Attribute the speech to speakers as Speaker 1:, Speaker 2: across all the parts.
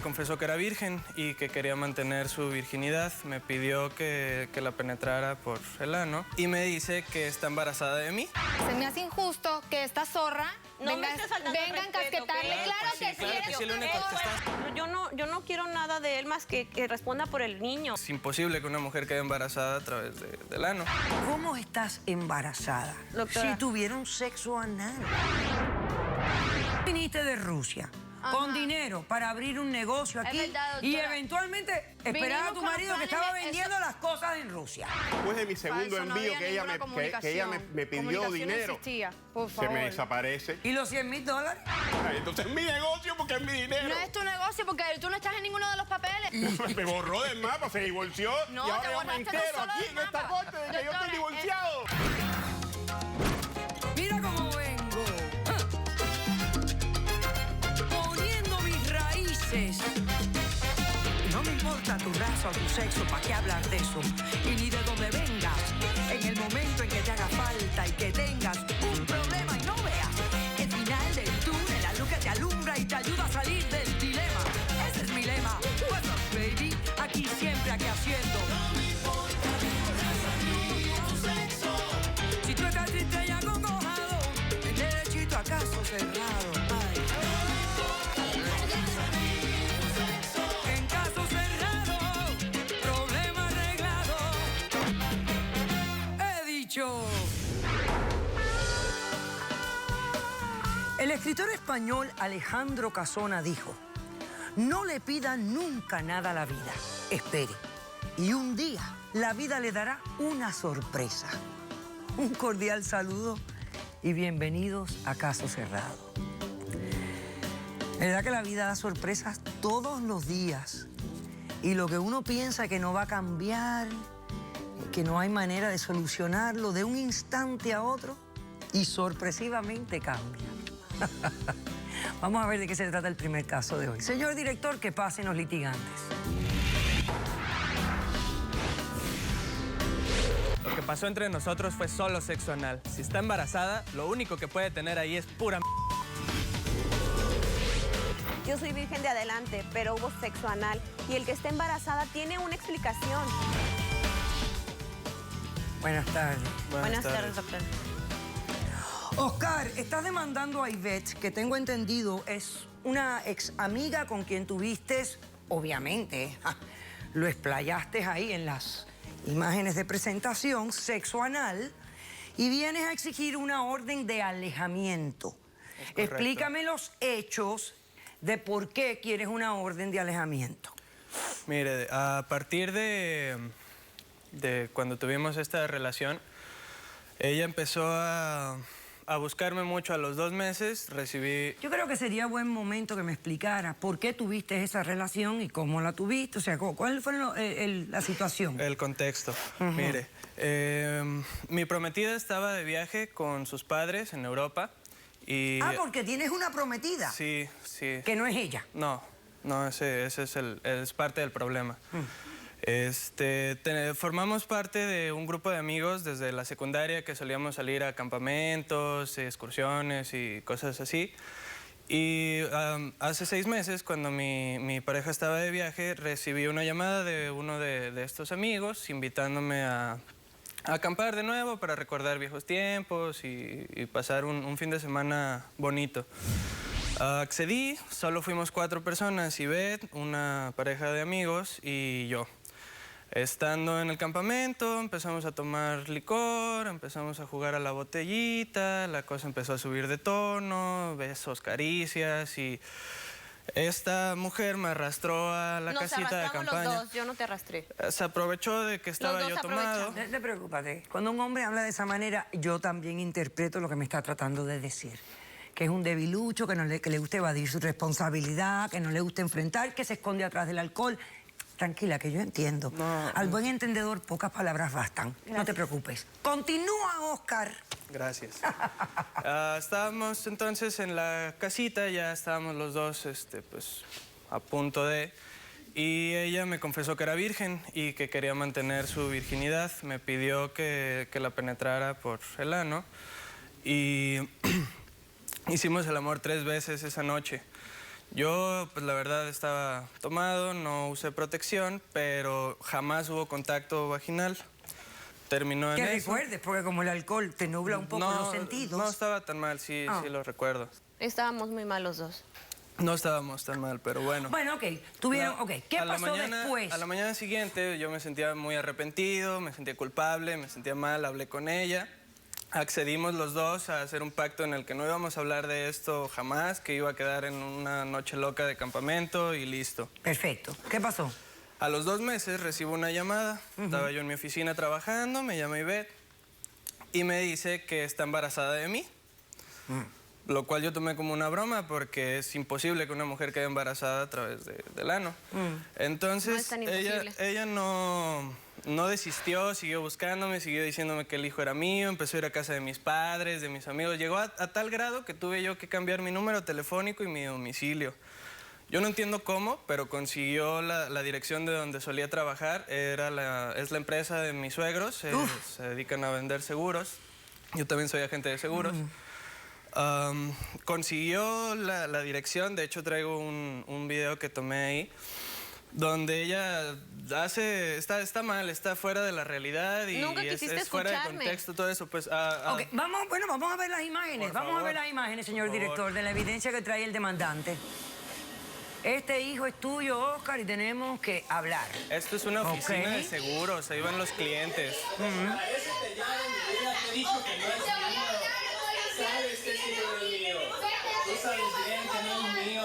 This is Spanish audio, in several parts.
Speaker 1: me confesó que era virgen y que quería mantener su virginidad. Me pidió que la penetrara por el ano y me dice que está embarazada de mí.
Speaker 2: Se me hace injusto que esta zorra venga a encasquetarle.
Speaker 3: ¿Okay?
Speaker 2: Claro que sí,
Speaker 1: lo único que está...
Speaker 3: Yo no quiero nada de él más que responda por el niño.
Speaker 1: Es imposible que una mujer quede embarazada a través del ano.
Speaker 4: ¿Cómo estás embarazada?
Speaker 3: Doctora.
Speaker 4: Si tuvieron sexo anal. Viniste de Rusia. Con dinero para abrir un negocio aquí
Speaker 2: verdad,
Speaker 4: y
Speaker 2: doctora.
Speaker 4: eventualmente esperar a tu marido que estaba vendiendo las cosas en Rusia.
Speaker 5: Después de mi segundo
Speaker 2: Falso, no
Speaker 5: envío,
Speaker 2: había
Speaker 5: que ella,
Speaker 2: ninguna
Speaker 5: que ella me pidió
Speaker 2: comunicación
Speaker 5: dinero,
Speaker 2: existía, por
Speaker 5: se
Speaker 2: favor.
Speaker 5: me desaparece.
Speaker 4: ¿Y los $100,000?
Speaker 5: Ay, entonces es mi negocio porque es mi dinero.
Speaker 2: No es tu negocio porque tú no estás en ninguno de los papeles.
Speaker 5: Me borró del mapa, se divorció
Speaker 2: No,
Speaker 5: y
Speaker 2: te
Speaker 5: ahora yo me
Speaker 2: borraste tú
Speaker 5: entero
Speaker 2: solo
Speaker 5: aquí
Speaker 2: del
Speaker 5: en esta
Speaker 2: mapa.
Speaker 5: corte de que yo estoy
Speaker 2: Doctora,
Speaker 5: divorciado.
Speaker 4: Mira cómo vengo. Poniendo mis raíces. No me importa tu raza o tu sexo, ¿para qué hablar de eso? Y ni de dónde vengas. En el momento en que te haga falta y que tengas un problema y no veas el final del túnel, la luz que te alumbra y te ayuda a salir del dilema. Ese es mi lema. What's up, baby? Aquí siempre, aquí haciendo. No me importa tu raza ni tu sexo. Si tú estás triste y acongojado, el derechito a caso cerrado. Ay. En caso cerrado, problema arreglado. He dicho. El escritor español Alejandro Casona dijo: no le pida nunca nada a la vida, espere. Y un día la vida le dará una sorpresa. Un cordial saludo y bienvenidos a Caso Cerrado. ¿Verdad que la vida da sorpresas todos los días? Y lo que uno piensa que no va a cambiar, que no hay manera de solucionarlo de un instante a otro, y sorpresivamente cambia. Vamos a ver de qué se trata el primer caso de hoy. Señor director, que pasen los litigantes.
Speaker 1: Lo que pasó entre nosotros fue solo sexo anal. Si está embarazada, lo único que puede tener ahí es pura
Speaker 3: Yo soy virgen de adelante, pero hubo sexo anal. Y el que está embarazada tiene una explicación.
Speaker 4: Buenas tardes.
Speaker 3: Buenas tardes, doctor.
Speaker 4: Oscar, estás demandando a Ivette, que tengo entendido es una ex amiga con quien tuviste, obviamente, lo explayaste ahí en las imágenes de presentación, sexo anal, y vienes a exigir una orden de alejamiento. Explícame los hechos de por qué quieres una orden de alejamiento.
Speaker 1: Mire, a partir de cuando tuvimos esta relación, ella empezó a buscarme mucho. A los 2 meses recibí...
Speaker 4: Yo creo que sería buen momento que me explicara por qué tuviste esa relación y cómo la tuviste, o sea, cuál fue la situación.
Speaker 1: El contexto. Mire, mi prometida estaba de viaje con sus padres en Europa y...
Speaker 4: Ah, porque tienes una prometida.
Speaker 1: Sí, sí.
Speaker 4: Que no es ella.
Speaker 1: No, ese es parte del problema. Formamos parte de un grupo de amigos desde la secundaria que solíamos salir a campamentos, excursiones y cosas así. Y hace 6 meses, cuando mi pareja estaba de viaje, recibí una llamada de uno de estos amigos invitándome a acampar de nuevo para recordar viejos tiempos y pasar un fin de semana bonito. Accedí, solo fuimos 4 personas, Ivette, una pareja de amigos y yo. Estando en el campamento, empezamos a tomar licor, empezamos a jugar a la botellita, la cosa empezó a subir de tono, besos, caricias y esta mujer me arrastró a la casita de campaña.
Speaker 3: Los dos, yo no te arrastré.
Speaker 1: Se aprovechó de que estaba yo tomado.
Speaker 4: No te preocupes. Cuando un hombre habla de esa manera, yo también interpreto lo que me está tratando de decir. Que es un debilucho, que le gusta evadir su responsabilidad, que no le gusta enfrentar, que se esconde atrás del alcohol. Tranquila, que yo entiendo. Al buen entendedor, pocas palabras bastan. Gracias. No te preocupes. Continúa, Oscar.
Speaker 1: Gracias. Estábamos entonces en la casita, ya estábamos los dos pues, a punto de... Y ella me confesó que era virgen y que quería mantener su virginidad. Me pidió que la penetrara por el ano. Y hicimos el amor 3 veces esa noche. Yo, pues la verdad, estaba tomado, no usé protección, pero jamás hubo contacto vaginal. Terminó en
Speaker 4: Que
Speaker 1: eso.
Speaker 4: recuerdes, porque como el alcohol te nubla un poco los sentidos.
Speaker 1: No estaba tan mal, sí lo recuerdo.
Speaker 3: Estábamos muy mal los dos.
Speaker 1: No estábamos tan mal, pero bueno.
Speaker 4: Bueno, ok. ¿Qué pasó después?
Speaker 1: A la mañana siguiente yo me sentía muy arrepentido, me sentía culpable, me sentía mal, hablé con ella. Accedimos los dos a hacer un pacto en el que no íbamos a hablar de esto jamás, que iba a quedar en una noche loca de campamento y listo.
Speaker 4: Perfecto. ¿Qué pasó?
Speaker 1: A los 2 meses recibo una llamada. Estaba yo en mi oficina trabajando, me llama Ivette y me dice que está embarazada de mí. Lo cual yo tomé como una broma porque es imposible que una mujer quede embarazada a través del ano. Entonces,
Speaker 3: No es tan imposible.
Speaker 1: ella no desistió, siguió buscándome, siguió diciéndome que el hijo era mío, empezó a ir a casa de mis padres, de mis amigos. Llegó a tal grado que tuve yo que cambiar mi número telefónico y mi domicilio. Yo no entiendo cómo, pero consiguió la dirección de donde solía trabajar. Es la empresa de mis suegros, se dedican a vender seguros. Yo también soy agente de seguros. Consiguió la dirección, de hecho traigo un video que tomé ahí, donde ella está mal, está fuera de la realidad y
Speaker 2: Nunca quisiste
Speaker 1: es fuera de
Speaker 2: escucharme.
Speaker 1: contexto, todo eso. Pues,
Speaker 4: Ok, vamos a ver las imágenes.
Speaker 1: Por
Speaker 4: Vamos a
Speaker 1: favor.
Speaker 4: ver las imágenes, señor
Speaker 1: Por favor.
Speaker 4: director, de la evidencia que trae el demandante. Este hijo es tuyo, Oscar, y tenemos que hablar.
Speaker 1: Esto es una oficina
Speaker 4: Ok.
Speaker 1: de seguros, ahí van los clientes. Sabes que ese hijo no es mío. Tú sabes bien que no es mío.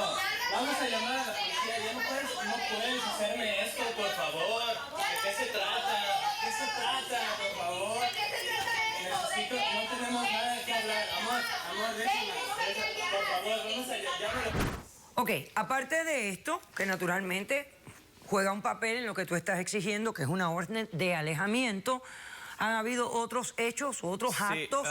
Speaker 1: Vamos a llamar a la policía. Ya no puedes hacerme esto, por favor. ¿De qué se trata? ¿De qué se trata, por favor? Necesito, no tenemos nada que hablar. Amor, déjame. Por favor, vamos a llamarlo.
Speaker 4: Ok, aparte de esto, que naturalmente juega un papel en lo que tú estás exigiendo, que es una orden de alejamiento, ¿han habido otros hechos, otros actos?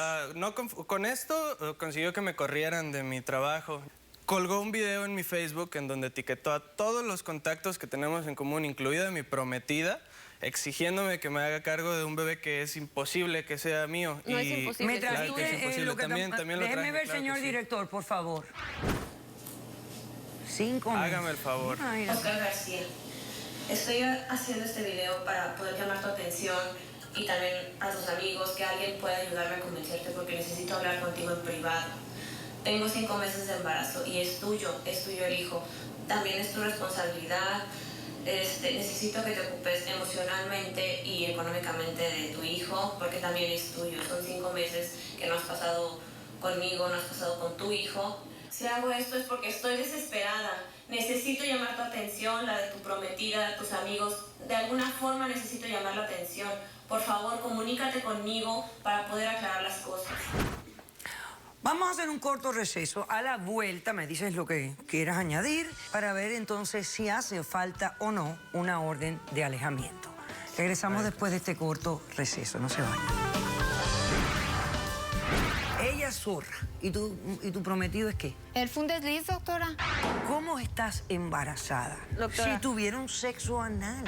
Speaker 1: Con esto consiguió que me corrieran de mi trabajo. Colgó un video en mi Facebook en donde etiquetó a todos los contactos que tenemos en común, incluida mi prometida, exigiéndome que me haga cargo de un bebé que es imposible que sea mío.
Speaker 2: No es imposible.
Speaker 4: Mientras
Speaker 1: Claro
Speaker 4: tú
Speaker 1: que es
Speaker 4: eres,
Speaker 1: imposible.
Speaker 4: lo que
Speaker 1: También lo
Speaker 4: déjeme
Speaker 1: traje,
Speaker 4: ver,
Speaker 1: claro
Speaker 4: señor
Speaker 1: que sí.
Speaker 4: director, por favor. 5 minutos.
Speaker 1: Hágame el favor.
Speaker 4: Imagínate.
Speaker 6: Oscar García, estoy haciendo este video para poder llamar tu atención y también a tus amigos, que alguien pueda ayudarme a convencerte porque necesito hablar contigo en privado. Tengo 5 meses de embarazo y es tuyo el hijo. También es tu responsabilidad. Necesito que te ocupes emocionalmente y económicamente de tu hijo porque también es tuyo. Son 5 meses que no has pasado conmigo, no has pasado con tu hijo. Si hago esto es porque estoy desesperada. Necesito llamar tu atención, la de tu prometida, tus amigos. De alguna forma necesito llamar la atención. Por favor, comunícate conmigo para poder aclarar las cosas.
Speaker 4: Vamos a hacer un corto receso. A la vuelta me dices lo que quieras añadir para ver entonces si hace falta o no una orden de alejamiento. Regresamos después de este corto receso. No se vayan. Ella es zorra. ¿Y tu prometido es qué?
Speaker 2: ¿Él fue un desliz, doctora?
Speaker 4: ¿Cómo estás embarazada?
Speaker 3: Doctora.
Speaker 4: Si tuvieron sexo anal.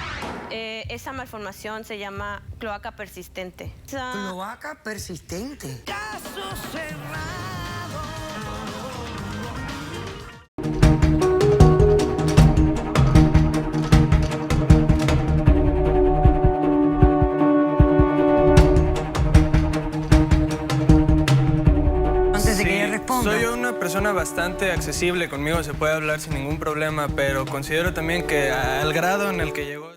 Speaker 3: Esa malformación se llama cloaca persistente.
Speaker 4: Cloaca persistente. Caso cerrado. Antes de que ella responda.
Speaker 1: Soy una persona bastante accesible, conmigo se puede hablar sin ningún problema, pero considero también que al grado en el que llegó...